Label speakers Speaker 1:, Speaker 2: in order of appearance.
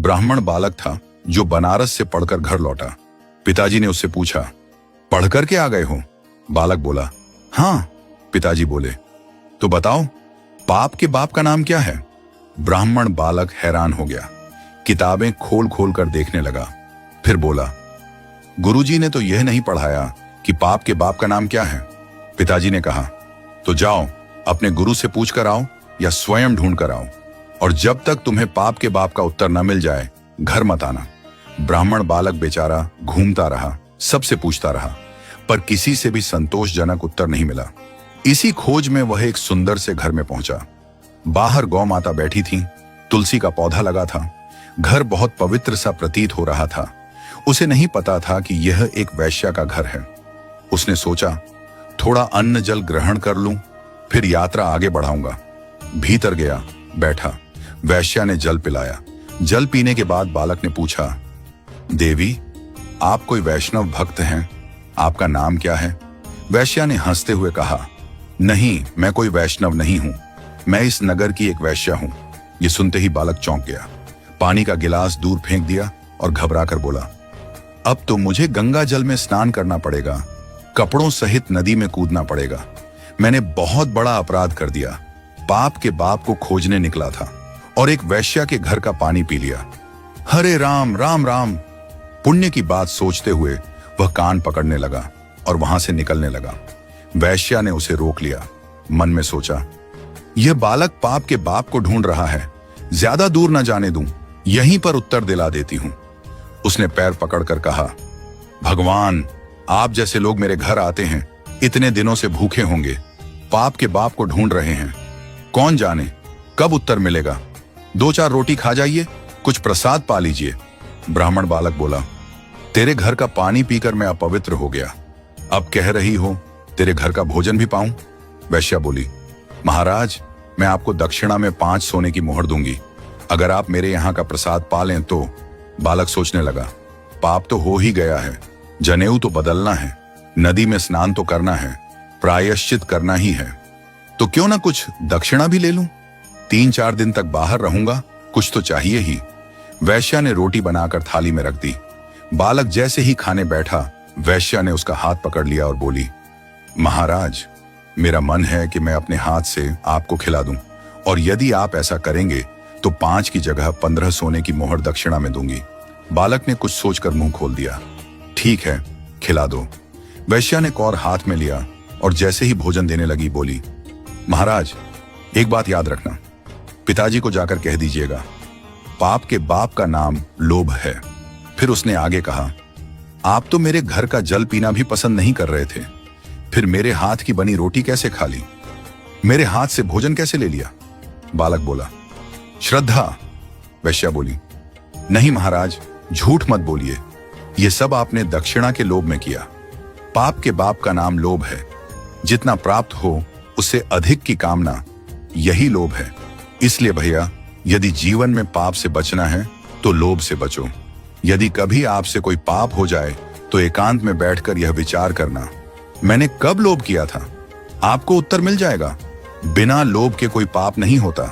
Speaker 1: ब्राह्मण बालक था जो बनारस से पढ़कर घर लौटा। पिताजी ने उससे पूछा, पढ़कर के आ गए हो? बालक बोला, हाँ। पिताजी बोले, तो बताओ पाप के बाप का नाम क्या है? ब्राह्मण बालक हैरान हो गया, किताबें खोल खोल कर देखने लगा। फिर बोला, गुरुजी ने तो यह नहीं पढ़ाया कि पाप के बाप का नाम क्या है। पिताजी ने कहा, तो जाओ अपने गुरु से पूछ कर आओ या स्वयं ढूंढ कर आओ, और जब तक तुम्हें पाप के बाप का उत्तर न मिल जाए घर मत आना। ब्राह्मण बालक बेचारा घूमता रहा, सबसे पूछता रहा, पर किसी से भी संतोषजनक उत्तर नहीं मिला। इसी खोज में वह एक सुंदर से घर में पहुंचा। बाहर गौ माता बैठी थी, तुलसी का पौधा लगा था। घर बहुत पवित्र सा प्रतीत हो रहा था। उसे नहीं पता था कि यह एक वैश्या का घर है। उसने सोचा, थोड़ा अन्न जल ग्रहण कर लूं, फिर यात्रा आगे बढ़ाऊंगा। भीतर गया, बैठा। वैश्या ने जल पिलाया। जल पीने के बाद बालक ने पूछा, देवी, आप कोई वैष्णव भक्त हैं? आपका नाम क्या है? वैश्या ने हंसते हुए कहा, नहीं, मैं कोई वैष्णव नहीं हूं, मैं इस नगर की एक वैश्या हूं। यह सुनते ही बालक चौंक गया, पानी का गिलास दूर फेंक दिया और घबरा कर बोला, अब तो मुझे गंगा जल में स्नान करना पड़ेगा, कपड़ों सहित नदी में कूदना पड़ेगा। मैंने बहुत बड़ा अपराध कर दिया। पाप के बाप को खोजने निकला था और एक वैश्या के घर का पानी पी लिया। हरे राम राम राम। पुण्य की बात सोचते हुए वह कान पकड़ने लगा और वहां से निकलने लगा। वैश्या ने उसे रोक लिया। मन में सोचा, यह बालक पाप के बाप को ढूंढ रहा है, ज्यादा दूर न जाने दूं, यहीं पर उत्तर दिला देती हूं। उसने पैर पकड़कर कहा, भगवान, आप जैसे लोग मेरे घर आते हैं, इतने दिनों से भूखे होंगे, पाप के बाप को ढूंढ रहे हैं, कौन जाने कब उत्तर मिलेगा। 2-4 रोटी खा जाइए, कुछ प्रसाद पा लीजिए। ब्राह्मण बालक बोला, तेरे घर का पानी पीकर मैं अपवित्र हो गया, अब कह रही हो तेरे घर का भोजन भी पाऊं? वैश्या बोली, महाराज, मैं आपको दक्षिणा में 5 सोने की मोहर दूंगी, अगर आप मेरे यहाँ का प्रसाद पा लें तो। बालक सोचने लगा, पाप तो हो ही गया है, जनेऊ तो बदलना है, नदी में स्नान तो करना है, प्रायश्चित करना ही है, तो क्यों ना कुछ दक्षिणा भी ले लूं। 3-4 दिन तक बाहर रहूंगा, कुछ तो चाहिए ही। वैश्या ने रोटी बनाकर थाली में रख दी। बालक जैसे ही खाने बैठा, वैश्या ने उसका हाथ पकड़ लिया और बोली, महाराज, मेरा मन है कि मैं अपने हाथ से आपको खिला दूं, और यदि आप ऐसा करेंगे तो 5 की जगह 15 सोने की मोहर दक्षिणा में दूंगी। बालक ने कुछ सोचकर मुंह खोल दिया, ठीक है, खिला दो। वैश्या ने कौर हाथ में लिया और जैसे ही भोजन देने लगी बोली, महाराज, एक बात याद रखना, पिताजी को जाकर कह दीजिएगा, पाप के बाप का नाम लोभ है। फिर उसने आगे कहा, आप तो मेरे घर का जल पीना भी पसंद नहीं कर रहे थे, फिर मेरे हाथ की बनी रोटी कैसे खा ली? मेरे हाथ से भोजन कैसे ले लिया? बालक बोला, श्रद्धा। वैश्या बोली, नहीं महाराज, झूठ मत बोलिए, यह सब आपने दक्षिणा के लोभ में किया। पाप के बाप का नाम लोभ है, जितना प्राप्त हो उससे अधिक की कामना, यही लोभ है। इसलिए भैया, यदि जीवन में पाप से बचना है तो लोभ से बचो। यदि कभी आपसे कोई पाप हो जाए तो एकांत में बैठकर यह विचार करना, मैंने कब लोभ किया था? आपको उत्तर मिल जाएगा। बिना लोभ के कोई पाप नहीं होता।